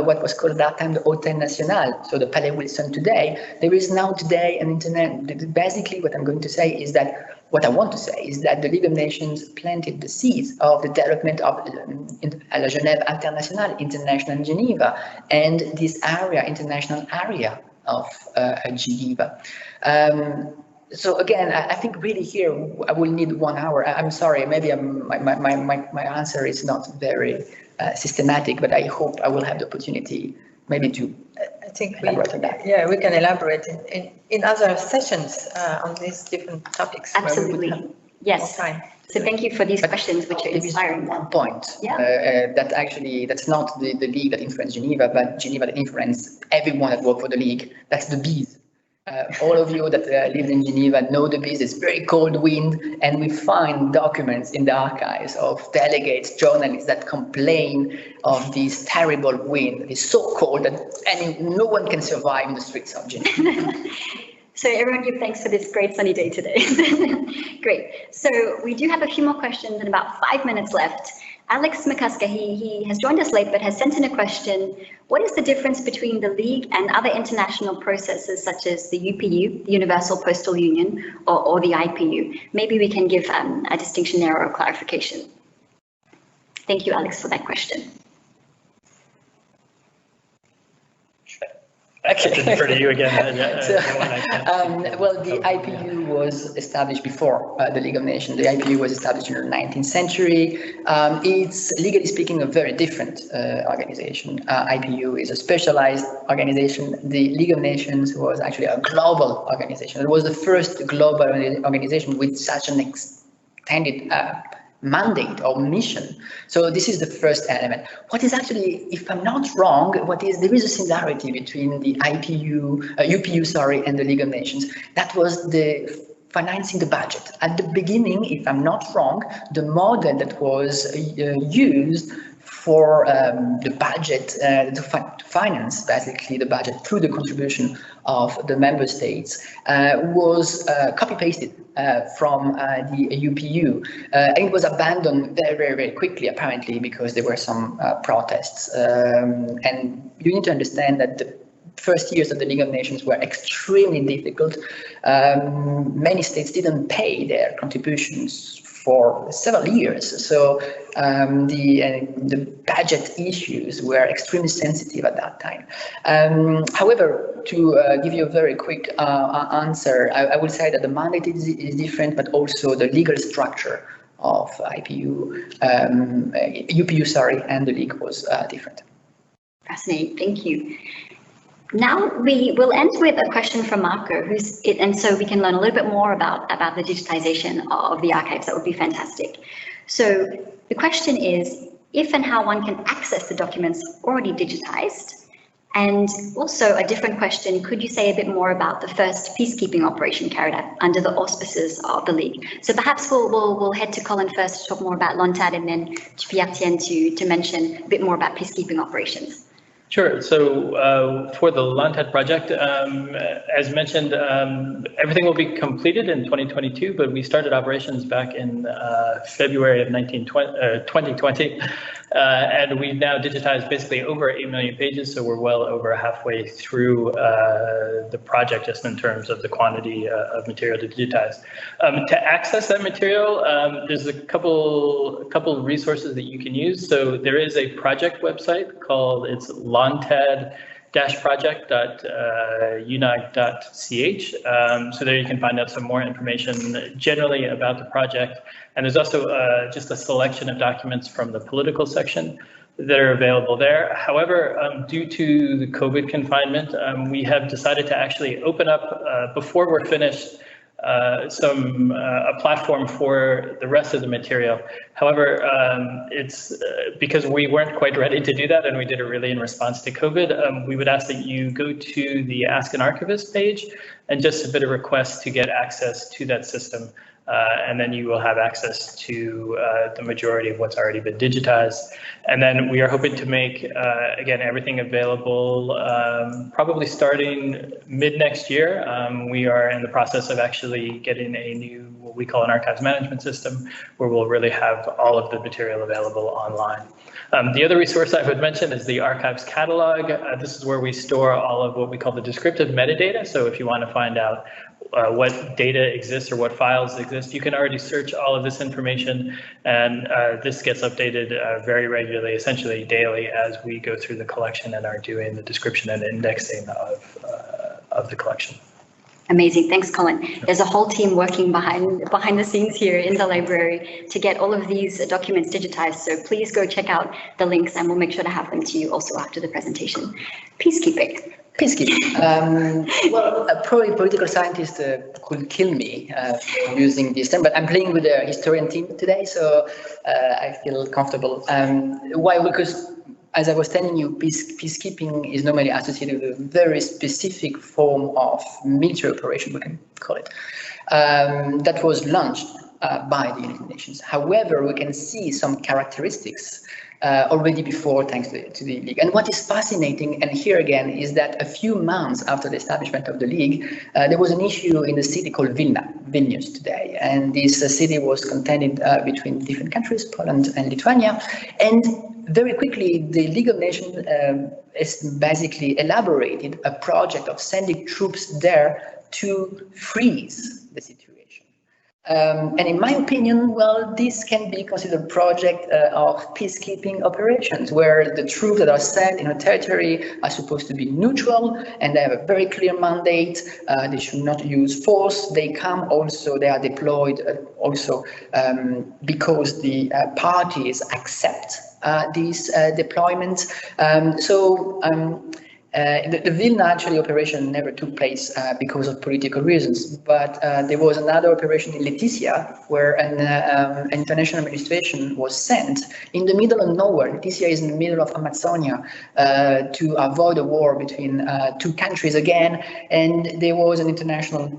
what was called at that time the Hôtel National, so the Palais Wilson today. There is now today an internet. Basically, what I'm going to say is that what I want to say is that the League of Nations planted the seeds of the development of La Genève Internationale, International Geneva, and this area, international area of Geneva. So again, I think really here I will need 1 hour. I'm sorry, maybe my answer is not very systematic, but I hope I will have the opportunity maybe to elaborate on that. Yeah, we can elaborate in other sessions on these different topics. Absolutely, yes. Time. So thank you for these questions, which are inspiring. One point, that actually, that's not the League that influenced Geneva, but Geneva that influenced everyone that worked for the League. That's the bees. All of you that live in Geneva know the bees. It's very cold wind, and we find documents in the archives of delegates, journalists that complain of this terrible wind. It's so cold that no one can survive in the streets of Geneva. So everyone give thanks for this great sunny day today. Great. So we do have a few more questions and about 5 minutes left. Alex McCusker, he has joined us late, but has sent in a question. What is the difference between the League and other international processes such as the UPU, the Universal Postal Union, or the IPU? Maybe we can give a distinction there or a clarification. Thank you, Alex, for that question. Okay. I defer to you again. Well, the IPU was established before the League of Nations. The IPU was established in the 19th century. It's, legally speaking, a very different organization. IPU is a specialized organization. The League of Nations was actually a global organization. It was the first global organization with such an extended mandate or mission. So this is the first element. What is actually, if I'm not wrong, there is a similarity between the UPU, and the League of Nations. That was the financing the budget. At the beginning, if I'm not wrong, the model that was used for the budget to finance basically the budget through the contribution of the member states was copy-pasted from the UPU. And it was abandoned very, very, very quickly, apparently, because there were some protests. And you need to understand that the first years of the League of Nations were extremely difficult. Many states didn't pay their contributions for several years. So the budget issues were extremely sensitive at that time. However, to give you a very quick answer, I would say that the mandate is different, but also the legal structure of UPU, and the League was different. Fascinating, thank you. Now we will end with a question from Marco, and so we can learn a little bit more about the digitization of the archives. That would be fantastic. So the question is, if and how one can access the documents already digitized, and also a different question, could you say a bit more about the first peacekeeping operation carried out under the auspices of the League? So perhaps we'll head to Colin first to talk more about Lontad, and then to Pierre-Etienne to mention a bit more about peacekeeping operations. Sure. So for the Lontad project, as mentioned, everything will be completed in 2022, but we started operations back in February of 2020. And we've now digitized basically over 8 million pages, so we're well over halfway through the project just in terms of the quantity of material to digitize. To access that material, there's a couple resources that you can use. So there is a project website called lontad-project.unag.ch. So there you can find out some more information generally about the project. And there's also just a selection of documents from the political section that are available there. However, due to the COVID confinement, we have decided to actually open up, before we're finished, a platform for the rest of the material. However, it's because we weren't quite ready to do that, and we did it really in response to COVID. We would ask that you go to the Ask an Archivist page and just submit a request to get access to that system. And then you will have access to the majority of what's already been digitized. And then we are hoping to make, again, everything available probably starting mid next year. We are in the process of actually getting a new, what we call an archives management system, where we'll really have all of the material available online. The other resource I would mention is the archives catalog. This is where we store all of what we call the descriptive metadata. So if you want to find out what data exists or what files exist, you can already search all of this information, and this gets updated very regularly, essentially daily, as we go through the collection and are doing the description and indexing of the collection. Amazing, thanks, Colin. There's a whole team working behind the scenes here in the library to get all of these documents digitized. So please go check out the links, and we'll make sure to have them to you also after the presentation. Peacekeeping. Well, probably political scientists could kill me for using this term, but I'm playing with the historian team today, so I feel comfortable. Why? Because, as I was telling you, peacekeeping is normally associated with a very specific form of military operation, we can call it, that was launched by the United Nations. However, we can see some characteristics already before, thanks to the League. And what is fascinating, and here again, is that a few months after the establishment of the League, there was an issue in the city called Vilnius today. And this city was contended between different countries, Poland and Lithuania. And very quickly, the League of Nations basically elaborated a project of sending troops there to freeze the situation. And in my opinion, well, this can be considered a project of peacekeeping operations, where the troops that are sent in a territory are supposed to be neutral, and they have a very clear mandate. They should not use force. They come also, they are deployed also because the parties accept these deployments. The Vilna actually operation never took place because of political reasons, but there was another operation in Leticia where an international administration was sent in the middle of nowhere. Leticia is in the middle of Amazonia to avoid a war between two countries again, and there was an international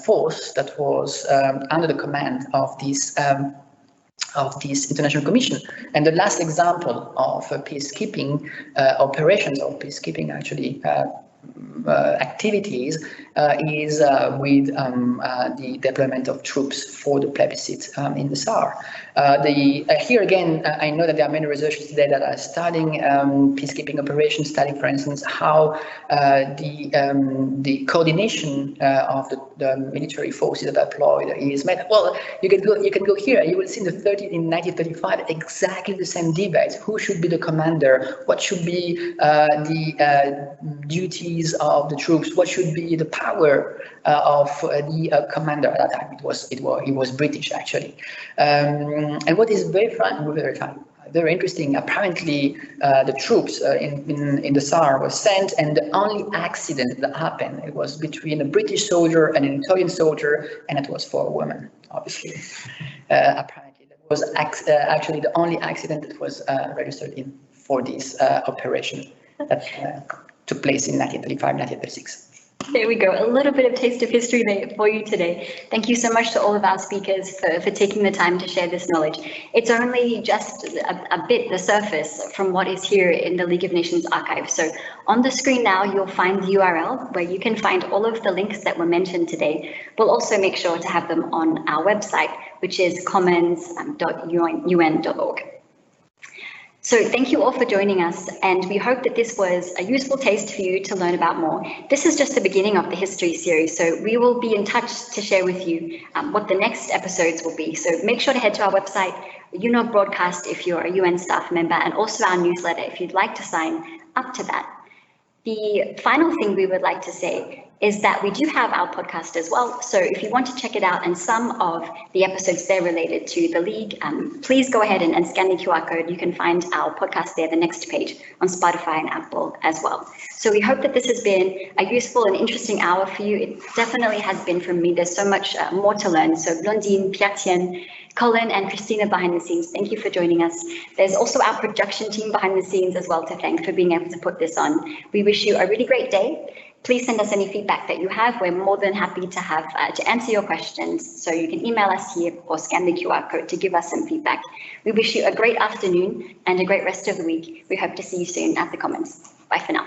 force that was under the command of this international commission. And the last example of peacekeeping operations, or peacekeeping actually activities is with the deployment of troops for the plebiscite in the Saar. Here again, I know that there are many researchers today that are studying peacekeeping operations, studying, for instance, how the coordination of the military forces that are deployed is made. Well, you can go here. You will see in 1935 exactly the same debate. Who should be the commander? What should be the duties of the troops? What should be the power of the commander at that time? It was British actually. And what is very interesting, apparently the troops in the Saar was sent, and the only accident that happened, it was between a British soldier and an Italian soldier, and it was for a woman, obviously. Apparently that was actually the only accident that was registered for this operation that took place in 1935, 1936. There we go. A little bit of taste of history there for you today. Thank you so much to all of our speakers for taking the time to share this knowledge. It's only just a bit the surface from what is here in the League of Nations archive. So on the screen now, you'll find the URL where you can find all of the links that were mentioned today. We'll also make sure to have them on our website, which is commons.un.org. So thank you all for joining us, and we hope that this was a useful taste for you to learn about more. This is just the beginning of the history series, so we will be in touch to share with you what the next episodes will be. So make sure to head to our website, UNOG Broadcast if you're a UN staff member, and also our newsletter if you'd like to sign up to that. The final thing we would like to say is that we do have our podcast as well. So if you want to check it out, and some of the episodes there related to the League, please go ahead and scan the QR code. You can find our podcast there, the next page, on Spotify and Apple as well. So we hope that this has been a useful and interesting hour for you. It definitely has been for me. There's so much more to learn. So Blondine, Pierre-Tienne, Colin and Christina behind the scenes, thank you for joining us. There's also our production team behind the scenes as well to thank for being able to put this on. We wish you a really great day. Please send us any feedback that you have. We're more than happy to have to answer your questions. So you can email us here or scan the QR code to give us some feedback. We wish you a great afternoon and a great rest of the week. We hope to see you soon at the Commons. Bye for now.